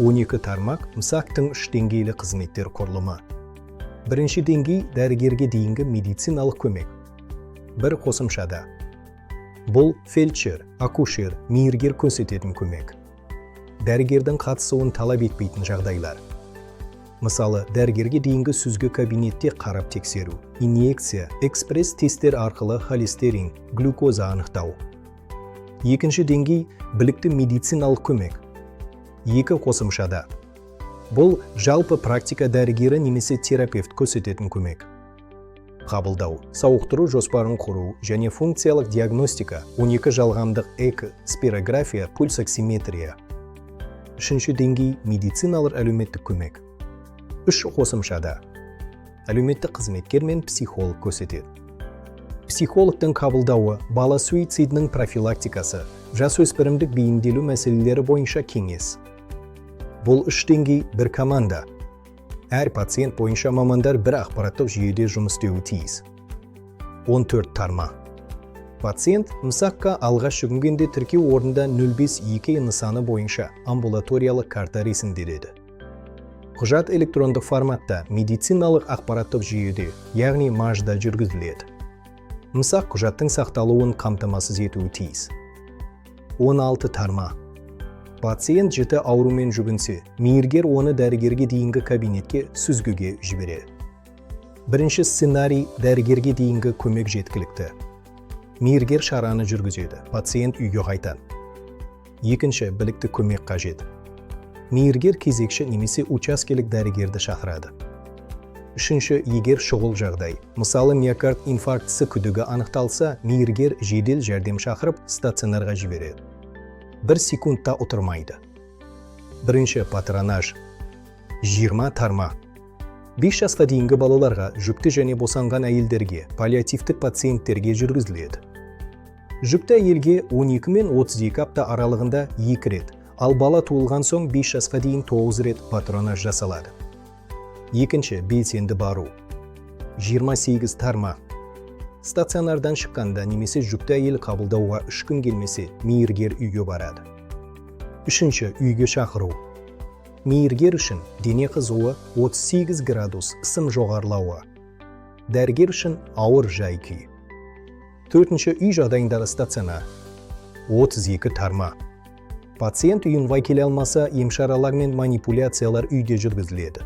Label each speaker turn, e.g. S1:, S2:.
S1: 12 тармақ МСАК-тың 3 деңгейлі қызметтер құрылымы. Бірінші деңгей дәрігерге дейінгі медициналық көмек. Бір қосымшада. Бұл фельдшер, акушер, мейіргер көрсететін көмек. Дәрігердің қатысуын талап етпейтін жағдайлар. Мысалы, дәрігерге дейінгі сүзгі кабинетте қарап тексеру, инъекция, экспресс-тесттер арқылы холестерин, глюкоза анықтау. Екінші деңгей білікті медициналық көмек. 2 қосымшада. Бұл жалпы практика дәрігері немесе терапевт көрсететін көмек. Қабылдау, сауықтыру жоспарын құру және функциялық диагностика, 12 жалғамдық эко, спирография, пульсоксиметрия. 3 деңгей медициналар әлеуметтік көмек. 3 қосымшада. Әлеуметтік қызметкер мен психолог көрсетеді. Психологтың қабылдауы, бала суицидінің профилактикасы, жасөспірімдік бейімделу мәселелері бойынша кеңес. Бұл 3 деңгей бір команда. Әр пациент бойынша мамандар бір ақпараттық жүйеде жұмыс істеуі тиіс. 14 тармақ. Пациент МСАК-қа алғаш жүгінгенде тіркеу орнында 052 нысаны бойынша амбулаториялық карта ресімделеді. Құжат электрондық форматта медициналық ақпараттық жүйеде, яғни МАЖ-да жүргізіледі. МСАК құжаттың сақталуын қамтамасыз етуі тиіс. 16 тармақ. Пациент жіті аурумен жүгінсе, мейіргер оны дәрігерге дейінгі кабинетке сүзгіге жібереді. Бірінші сценарий дәрігерге дейінгі көмек жеткілікті. Мейіргер шараны жүргізеді, пациент үйге қайтады. Екінші білікті көмек қажет. Мейіргер кезекші немесе учаскелік дәрігерді шақырады. Үшінші, егер шұғыл жағдай, мысалы миокард инфарктісі күдігі анықталса, мейіргер жедел жәрдем шақырып стационарға жібереді. 1 секундта отырмайды. Бірінші патронаж. 20 тармақ. 5 жасқа дейінгі балаларға, жүкті және босанған әйелдерге, паллиативтік пациенттерге жүргізіледі. Жүкті әйелге 12 мен 32 апта аралығында 2 рет, ал бала туылған соң 5 жасқа дейін 9 рет патронаж жасалады. Екінші, белсенді бару. 28 тармақ. Стационардан шыққанда немесе жүкті әйел қабылдауға 3 күн келмесе, мейіргер үйге барады. Үшінші, үйге шақыру. Мейіргер үшін дене қызуы 38 градус ысым жоғарылауы. Дәрігер үшін ауыр жай-күй. Төртінші, үй жағдайындағы стационар. 32 тармақ. Пациент үйін келе алмаса, емшаралар мен манипуляциялар үйде жүргізіледі.